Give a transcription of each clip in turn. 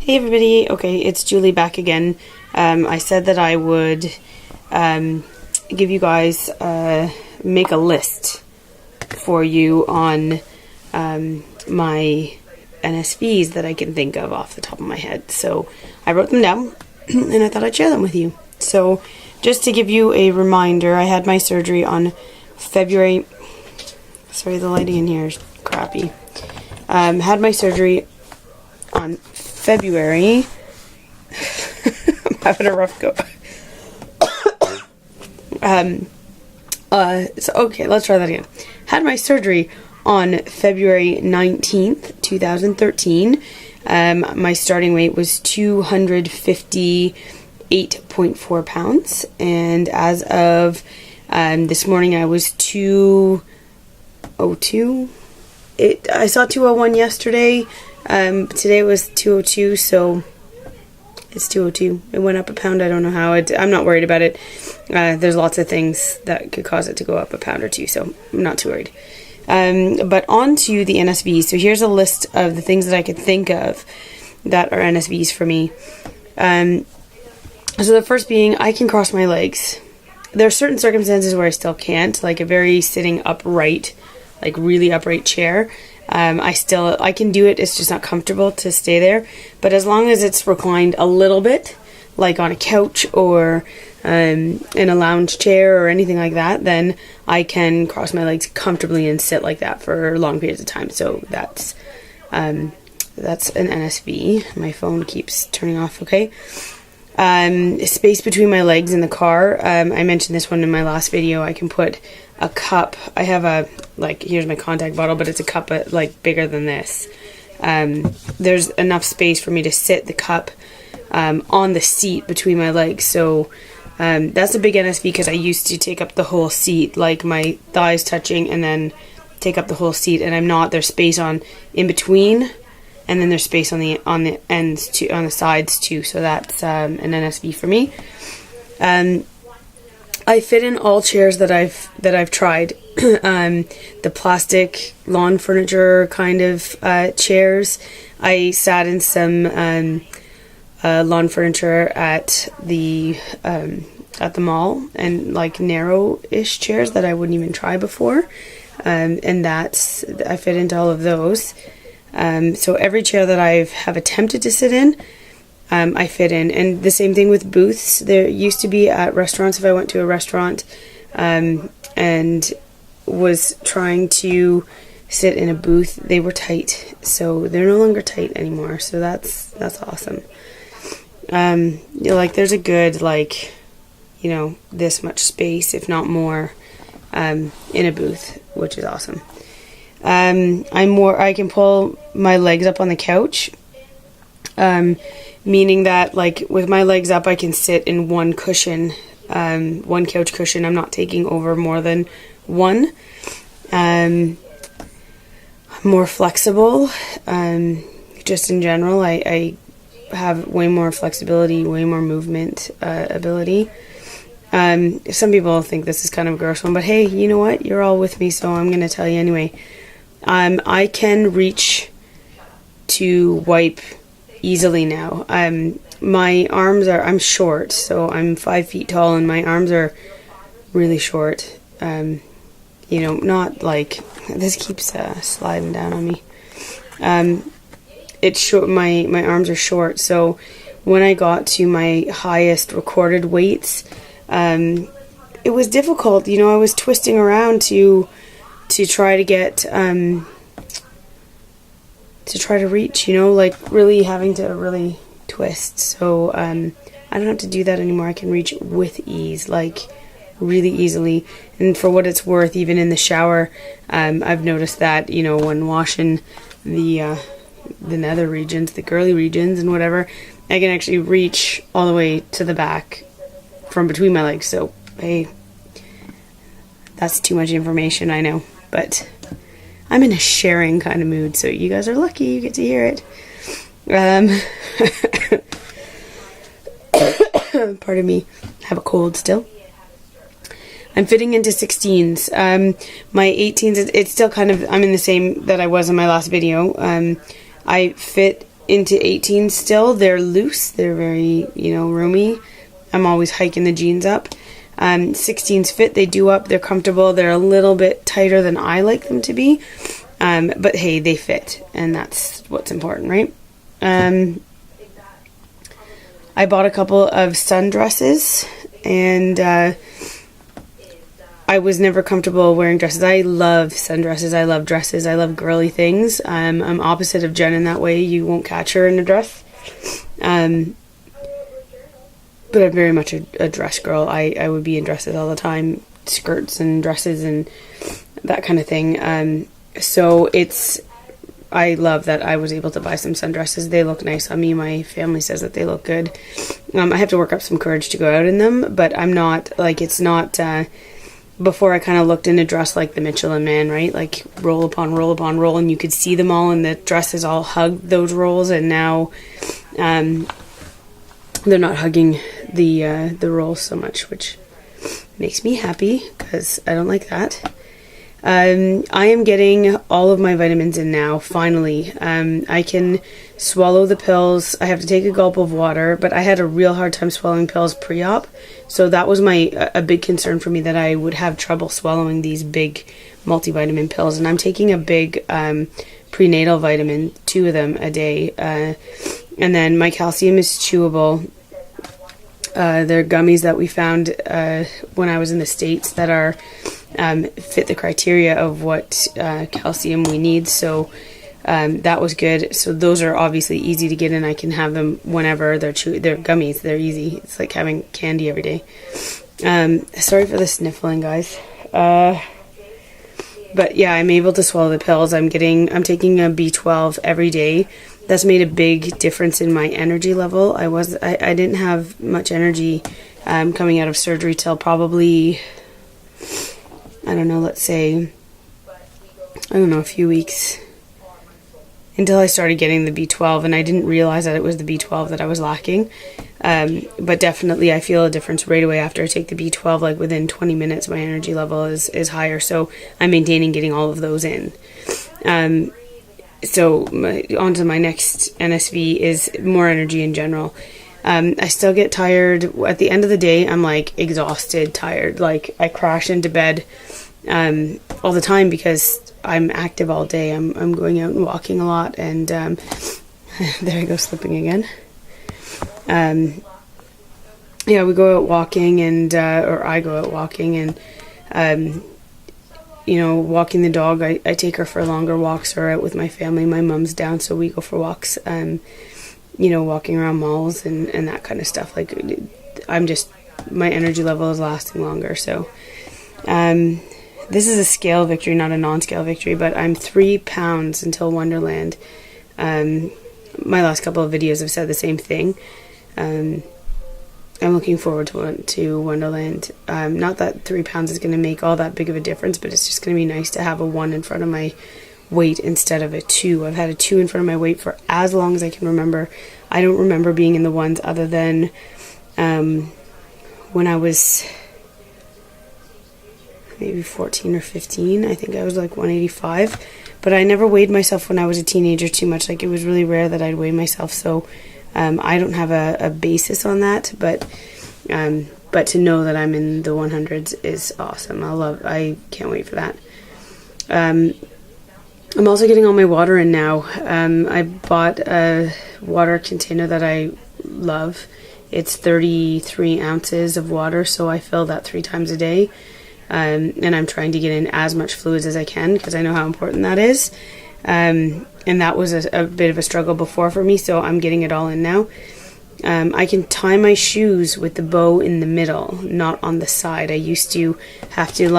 Hey everybody, okay, it's Julie back again. I said that I would give you guys, make a list for you on my NSVs that I can think of off the top of my head. So I wrote them down and I thought I'd share them with you. So just to give you a reminder, I had my surgery on February, sorry the lighting in here is crappy, had my surgery on February. I'm having a rough go. So okay, let's try that again. Had my surgery on February 19th, 2013. My starting weight was 258.4 pounds, and as of this morning I was 202. I saw 201 yesterday. Today was 202, so it's 202. It went up a pound. I don't know how. I'm not worried about it. There's lots of things that could cause it to go up a pound or two, so I'm not too worried. But on to the NSVs. So here's a list of the things that I could think of that are NSVs for me. So the first being, I can cross my legs. There are certain circumstances where I still can't, like a very sitting upright, like really upright chair. I can do it, it's just not comfortable to stay there. But as long as it's reclined a little bit, like on a couch or in a lounge chair or anything like that, then I can cross my legs comfortably and sit like that for long periods of time. So that's an NSV. My phone keeps turning off, okay? Space between my legs in the car. I mentioned this one in my last video. I can put a cup. I have here's my contact bottle, but it's a cup like bigger than this. There's enough space for me to sit the cup on the seat between my legs. So that's a big NSV because I used to take up the whole seat, like my thighs touching and then take up the whole seat, and I'm not. There's space in between, and then there's space on the ends too, on the sides too. So that's an NSV for me. I fit in all chairs that I've tried. The plastic lawn furniture kind of chairs. I sat in some lawn furniture at the mall, and like narrow-ish chairs that I wouldn't even try before. And I fit into all of those. So every chair that I have attempted to sit in, I fit in. And the same thing with booths. There used to be at restaurants, if I went to a restaurant and was trying to sit in a booth, they were tight. So they're no longer tight anymore. So that's awesome. There's a good, this much space, if not more, in a booth, which is awesome. I can pull my legs up on the couch, meaning that with my legs up I can sit in one cushion, one couch cushion. I'm not taking over more than one. More flexible, just in general. I have way more flexibility, way more movement ability. Some people think this is kind of a gross one, but hey, you know what? You're all with me, so I'm going to tell you anyway. I can reach to wipe easily now. My arms I'm short, so I'm 5 feet tall, and my arms are really short. Not like, this keeps sliding down on me. It's short, my arms are short, so when I got to my highest recorded weights, it was difficult. I was twisting around to try to get, to try to reach, really having to really twist. So, I don't have to do that anymore. I can reach with ease, really easily. And for what it's worth, even in the shower, I've noticed that, when washing the nether regions, the girly regions and whatever, I can actually reach all the way to the back from between my legs. So, hey, that's too much information, I know, but I'm in a sharing kind of mood, so you guys are lucky you get to hear it. Pardon me, I have a cold still. I'm fitting into 16s. My 18s, it's still kind of, I'm in the same that I was in my last video. I fit into 18 still. They're loose. They're very, roomy. I'm always hiking the jeans up. 16s fit. They do up. They're comfortable. They're a little bit tighter than I like them to be. But hey, they fit. And that's what's important, right? I bought a couple of sundresses. And I was never comfortable wearing dresses. I love sundresses. I love dresses. I love girly things. I'm opposite of Jen in that way. You won't catch her in a dress. But I'm very much a dress girl. I would be in dresses all the time. Skirts and dresses and that kind of thing. So I love that I was able to buy some sundresses. They look nice on me. My family says that they look good. I have to work up some courage to go out in them, but I'm not, it's not, before I kind of looked in a dress like the Michelin Man, right? Like roll upon roll upon roll, and you could see them all, and the dresses all hugged those rolls, and now, they're not hugging the rolls so much, which makes me happy, because I don't like that. I am getting all of my vitamins in now, finally. I can swallow the pills. I have to take a gulp of water, but I had a real hard time swallowing pills pre-op, so that was a big concern for me, that I would have trouble swallowing these big multivitamin pills. And I'm taking a big prenatal vitamin, 2 of them a day, and then my calcium is chewable. They're gummies that we found when I was in the States that are fit the criteria of what calcium we need, so that was good. So those are obviously easy to get in. I can have them whenever. They're gummies. They're easy. It's like having candy every day. Sorry for the sniffling, guys. But yeah, I'm able to swallow the pills. I'm taking a B12 every day. That's made a big difference in my energy level. I didn't have much energy coming out of surgery till probably, I don't know, let's say, a few weeks, until I started getting the B12, and I didn't realize that it was the B12 that I was lacking. But definitely I feel a difference right away after I take the B12. Like within 20 minutes my energy level is higher, so I'm maintaining getting all of those in. So on to my next NSV is more energy in general. I still get tired. At the end of the day, I'm like exhausted, tired. Like I crash into bed all the time because I'm active all day. I'm going out and walking a lot, and there I go slipping again. Yeah, we go out walking, and or I go out walking, and walking the dog. I take her for longer walks, or out with my family. My mom's down, so we go for walks. Walking around malls and that kind of stuff. Like my energy level is lasting longer. So this is a scale victory, not a non-scale victory, but I'm 3 pounds until Wonderland. My last couple of videos have said the same thing. I'm looking forward to Wonderland. Not that 3 pounds is going to make all that big of a difference, but it's just going to be nice to have a 1 in front of my weight instead of a 2. I've had a 2 in front of my weight for as long as I can remember. I don't remember being in the 1s other than when I was maybe 14 or 15. I think I was like 185, but I never weighed myself when I was a teenager too much. Like it was really rare that I'd weigh myself, so I don't have a basis on that, but to know that I'm in the 100s is awesome. I can't wait for that. I'm also getting all my water in now. I bought a water container that I love. It's 33 ounces of water, so I fill that 3 times a day. And I'm trying to get in as much fluids as I can because I know how important that is. And that was a bit of a struggle before for me, so I'm getting it all in now. I can tie my shoes with the bow in the middle, not on the side. I used to have to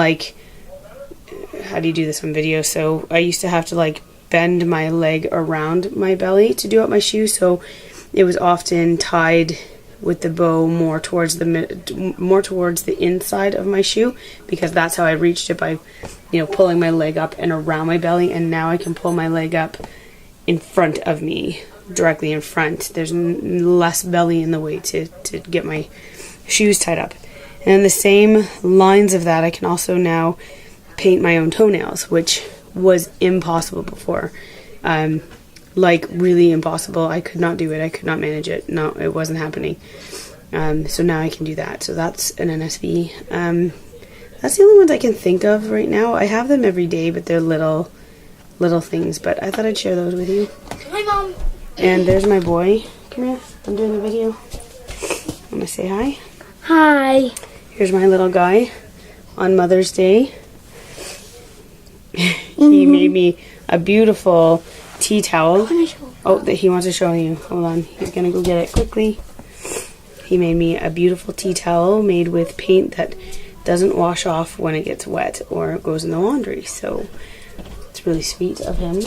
how do you do this on video? So I used to have to bend my leg around my belly to do up my shoe, so it was often tied with the bow more towards the inside of my shoe, because that's how I reached it, by pulling my leg up and around my belly. And now I can pull my leg up in front of me, directly in front. There's less belly in the way to get my shoes tied up. And in the same lines of that, I can also now paint my own toenails, which was impossible before. like really impossible. I could not do it. I could not manage it. No, it wasn't happening. So now I can do that. So that's an NSV. That's the only ones I can think of right now. I have them every day, but they're little things. But I thought I'd share those with you. Hi, Mom. And there's my boy. Come here. I'm doing a video. I'm gonna say hi. Hi. Here's my little guy on Mother's Day. He made me a beautiful tea towel. Oh, that he wants to show you. Hold on. He's gonna go get it quickly. He made me a beautiful tea towel made with paint that doesn't wash off when it gets wet or goes in the laundry. So it's really sweet of him.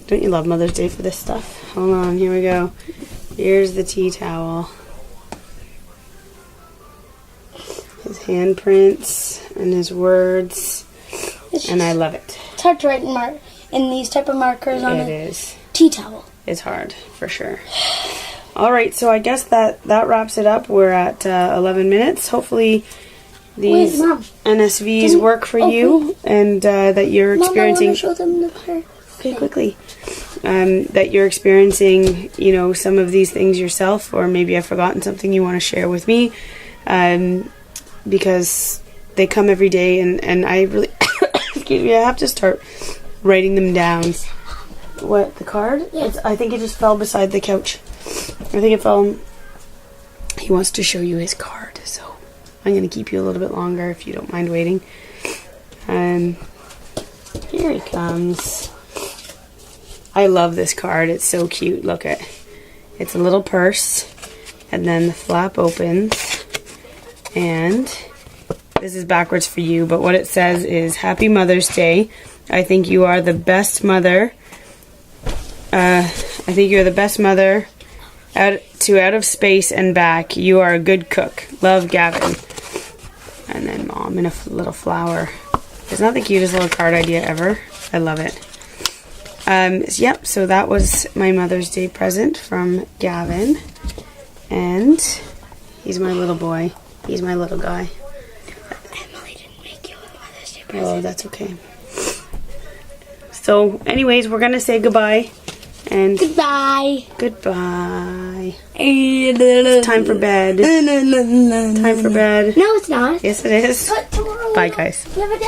Don't you love Mother's Day for this stuff? Hold on, here we go. Here's the tea towel. His handprints and his words. And I love it. It's hard to write in these type of markers on It a is. tea towel. It's hard, for sure. All right, so I guess that wraps it up. We're at 11 minutes. Hopefully these Wait, Mom. NSVs work for you and that you're experiencing... Mom, I want to show them the part. Okay, quickly. That you're experiencing, you know, some of these things yourself, or maybe I've forgotten something you want to share with me, because they come every day, and I really, excuse me, I have to start writing them down. What, the card? Yeah. I think it just fell beside the couch. I think it fell. He wants to show you his card, so I'm going to keep you a little bit longer if you don't mind waiting. Here he comes. I love this card. It's so cute. Look at it. It's a little purse, and then the flap opens, and this is backwards for you, but what it says is, Happy Mother's Day. I think you are the best mother. I think you're the best mother out of space and back. You are a good cook. Love, Gavin. And then Mom in a little flower. It's not the cutest little card idea ever. I love it. Yep, so that was my Mother's Day present from Gavin. And he's my little boy. He's my little guy. Emily didn't make you a Mother's Day Oh, present. that's okay. So, anyways, we're going to say goodbye. And Goodbye. goodbye. It's Time for bed. Time for bed. No, it's not. Yes, it is. But tomorrow. Bye, guys. We have a